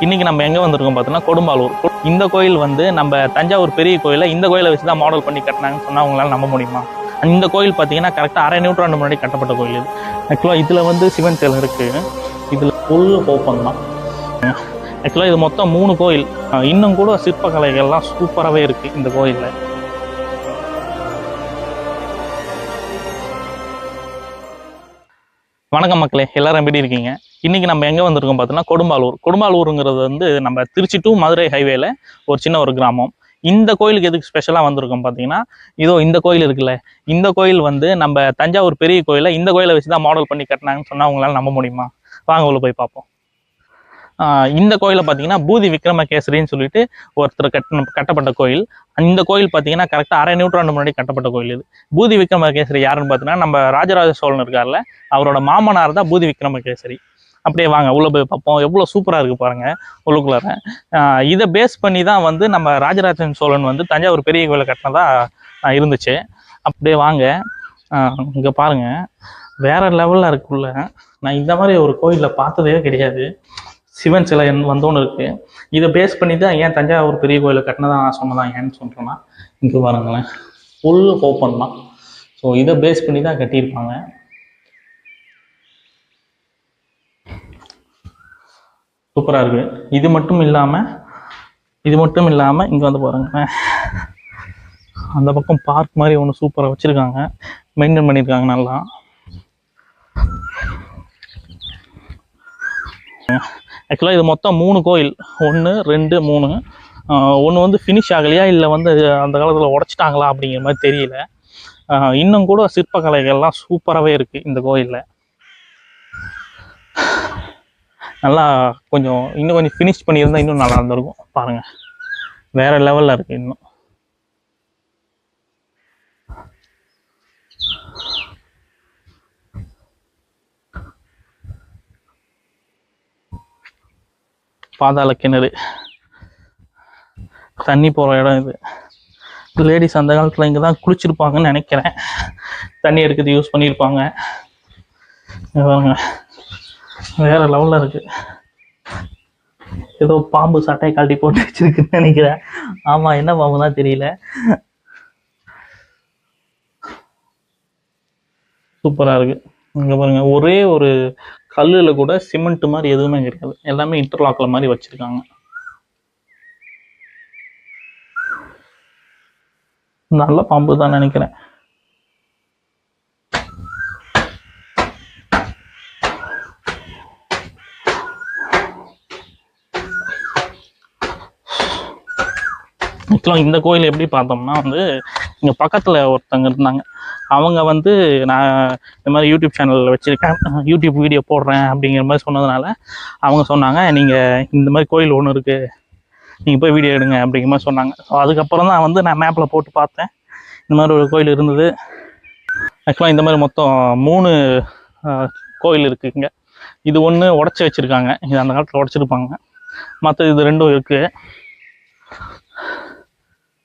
இன்னைக்கு நம்ம எங்கே வந்திருக்கோம் பார்த்தோன்னா கொடும்பாலூர். இந்த கோயில் வந்து நம்ம தஞ்சாவூர் பெரிய கோயிலை இந்த கோயிலை வச்சு தான் மாடல் பண்ணி கட்டினாங்கன்னு சொன்னால் அவங்களால நம்ப முடியுமா? இந்த கோயில் பார்த்தீங்கன்னா கரெக்டாக அரை நூற்றாண்டு முன்னாடி கட்டப்பட்ட கோயில் இது. ஆக்சுவலாக இதில் வந்து சிவன் சிலை இருக்குது. இதில் ஃபுல் ஓப்பன் தான். ஆக்சுவலாக இது மொத்தம் 3 கோயில். இன்னும் கூட சிற்பக்கலைகள்லாம் சூப்பராகவே இருக்குது இந்த கோயிலில். வணக்கம் மக்களே, எல்லாரும் எப்படி இருக்கீங்க? இன்னைக்கு நம்ம எங்கே வந்திருக்கோம் பார்த்தோன்னா கொடும்பாலூர். கொடும்பாலூருங்கிறது வந்து நம்ம திருச்சி டு மதுரை ஹைவேல ஒரு சின்ன ஒரு கிராமம். இந்த கோயிலுக்கு எதுக்கு ஸ்பெஷலாக வந்திருக்கோம் பார்த்தீங்கன்னா, இதோ இந்த கோயில் இருக்குல்ல, இந்த கோயில் வந்து நம்ம தஞ்சாவூர் பெரிய கோயிலை இந்த கோயிலை வச்சு தான் மாடல் பண்ணி கட்டினாங்கன்னு சொன்னால் அவங்களால நம்ப முடியுமா? வாங்க உள்ள போய் பார்ப்போம். இந்த கோயிலை பார்த்தீங்கன்னா பூதி விக்ரமகேசரின்னு சொல்லிட்டு ஒருத்தர் கட்டப்பட்ட கோயில். இந்த கோயில் பார்த்தீங்கன்னா கரெக்டாக அரை நூற்றாண்டு முன்னாடி கட்டப்பட்ட கோயில் இது. பூதி விக்ரமகேசரி யாருன்னு பார்த்தீங்கன்னா நம்ம ராஜராஜ சோழன் இருக்கார்ல, அவரோட மாமனார் தான் பூதி விக்ரமகேசரி. அப்படியே வாங்க உள்ள போய் பார்ப்போம். எவ்வளோ சூப்பராக இருக்குது பாருங்க உள்ளுக்குள்ளார. இதை பேஸ் பண்ணி தான் வந்து நம்ம ராஜராஜன் சோழன் வந்து தஞ்சாவூர் பெரிய கோயிலை கட்டினதா இருந்துச்சு. அப்படியே வாங்க, இங்கே பாருங்க, வேற லெவலில் இருக்குள்ள. நான் இந்த மாதிரி ஒரு கோயிலில் பார்த்ததே கிடையாது. சிவன் சிலை வந்தோன்னு இருக்கு. இதை பேஸ் பண்ணி தான் ஏன் தஞ்சாவூர் பெரிய கோயிலை கட்டினதான் நான் சொன்னதான் ஏன்னு சொல்கிறேன்னா, இங்கே பாருங்களேன், ஃபுல் ஓப்பன் தான். ஸோ இதை பேஸ் பண்ணி தான் கட்டியிருப்பாங்க. சூப்பராக இருக்கு. இது மட்டும் இல்லாமல் இங்கே வந்து பாருங்களேன், அந்த பக்கம் பார்க் மாதிரி ஒன்று சூப்பராக வச்சுருக்காங்க, மெயின்டைன் பண்ணியிருக்காங்க நல்லா. ஆக்சுவலாக இது மொத்தம் 3 கோயில், 1 2 3. ஒன்று வந்து ஃபினிஷ் ஆகலையா இல்லை வந்து அந்த காலத்தில் உடைச்சிட்டாங்களா அப்படிங்கிற மாதிரி தெரியல. இன்னும் கூட சிற்பக்கலைகள்லாம் சூப்பராகவே இருக்குது இந்த கோயிலில். நல்லா இன்னும் கொஞ்சம் ஃபினிஷ் பண்ணியிருந்தால் இன்னும் நல்லா இருந்திருக்கும். பாருங்கள், வேறு லெவலில் இருக்குது. இன்னும் பாதாள கிணறு, தண்ணி போகிற இடம் இது. லேடிஸ் அந்த காலத்தில் இங்கே தான் குளிச்சிருப்பாங்கன்னு நினைக்கிறேன். தண்ணி எடுக்கிறது யூஸ் பண்ணியிருப்பாங்க. வேற லெவலில் இருக்கு. ஏதோ பாம்பு சட்டையை கழட்டி போட்டு வச்சிருக்குன்னு நினைக்கிறேன். ஆமாம், என்ன பாம்பு தான் தெரியல. சூப்பராக இருக்கு. இங்கே பாருங்க, ஒரே ஒரு கல்லில் கூட சிமெண்ட் மாதிரி எதுவுமே கிடையாது, எல்லாமே இன்டர்லாக்ல மாதிரி வச்சிருக்காங்க. நல்ல பாம்பு தான் நினைக்கிறேன். இந்த கோயில் எப்படி பார்த்தோம்னா வந்து, இங்கே பக்கத்தில் ஒருத்தங்க இருந்தாங்க. அவங்க வந்து நான் இந்த மாதிரி யூடியூப் சேனலில் வச்சுருக்கேன், யூடியூப் வீடியோ போடுறேன் அப்படிங்கிற மாதிரி சொன்னதுனால அவங்க சொன்னாங்க, நீங்கள் இந்த மாதிரி கோயில் ஒன்று இருக்குது, நீங்கள் போய் வீடியோ எடுங்க அப்படிங்கிற மாதிரி சொன்னாங்க. ஸோ அதுக்கப்புறம் தான் வந்து நான் மேப்பில் போட்டு பார்த்தேன், இந்த மாதிரி ஒரு கோயில் இருந்தது. ஆக்சுவலாக இந்த மாதிரி மொத்தம் 3 கோயில் இருக்குங்க. இது ஒன்று உடச்சி வச்சுருக்காங்க, இது அந்த காலத்தில் உடச்சிருப்பாங்க. மற்ற இது 2 இருக்குது.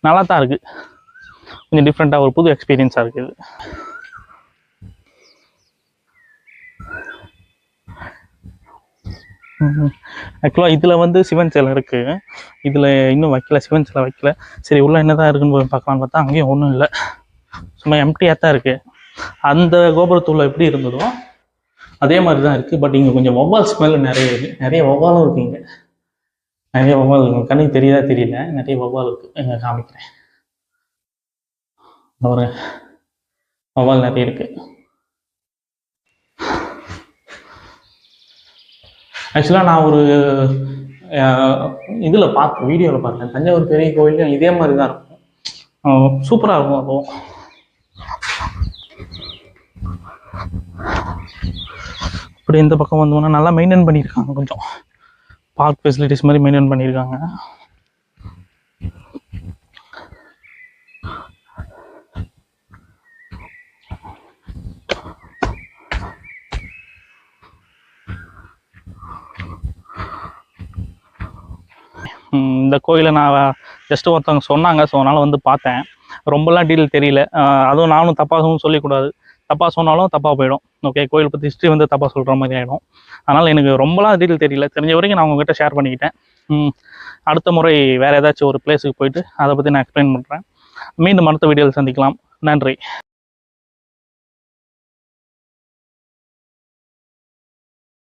நல்லா தான் இருக்குது, கொஞ்சம் டிஃப்ரெண்ட்டாக ஒரு புது எக்ஸ்பீரியன்ஸாக இருக்குது. ஆக்சுவலாக இதில் வந்து சிவன் சிலை இருக்குது. இதில் இன்னும் வைக்கல, சிவன் சிலை வைக்கல. சரி உள்ள என்ன தான் இருக்குன்னு போய் பார்க்கலான்னு பார்த்தா அங்கேயும் ஒன்றும் இல்லை, சும்மா எம்டியாக தான் இருக்குது. அந்த கோபுரத்துள்ள எப்படி இருந்ததோ அதே மாதிரி தான் இருக்குது. பட் இங்கே கொஞ்சம் வௌவால் ஸ்மெல் நிறைய இருக்குது. நிறைய வௌவாலும் இருக்குது இங்கே, நிறைய வௌவால் இருக்குது. கண்ணுக்கு தெரியுதா தெரியல, நிறைய வௌவால் இருக்குது. இங்கே காமிக்கிறேன், ஒரு வௌவால் நிறைய இருக்கு. ஆக்சுவலாக நான் ஒரு இதில் பார்த்தேன், வீடியோவில் பார்த்தேன், தஞ்சாவூர் பெரிய கோயிலையும் இதே மாதிரி தான் இருக்கும், சூப்பராக இருக்கும். அதுவும் இப்படி இந்த பக்கம் வந்தோம்னா நல்லா மெயின்டைன் பண்ணியிருக்காங்க, கொஞ்சம் பார்க் ஃபெசிலிட்டிஸ் மாதிரி மெயின்டைன் பண்ணியிருக்காங்க. இந்த கோயிலை நான் ஜஸ்ட் ஒருத்தவங்க சொன்னாங்க, ஸோ அதனால் வந்து பார்த்தேன். ரொம்பலாம் டீட்டெயில் தெரியல, அதுவும் நானும் தப்பாகவும் சொல்லக்கூடாது. தப்பாக சொன்னாலும் தப்பாக போயிடும். ஓகே, கோயில் பற்றி ஹிஸ்ட்ரி வந்து தப்பாக சொல்கிற மாதிரி ஆகிடும். அதனால் எனக்கு ரொம்பலாம் டீட்டெயில் தெரியல, தெரிஞ்ச வரைக்கும் நான் உங்ககிட்ட ஷேர் பண்ணிக்கிட்டேன். அடுத்த முறை வேறு ஏதாச்சும் ஒரு பிளேஸுக்கு போயிட்டு அதை பற்றி நான் எக்ஸ்பிளைன் பண்ணுறேன். மீண்டும் அடுத்த வீடியோவில் சந்திக்கலாம். நன்றி.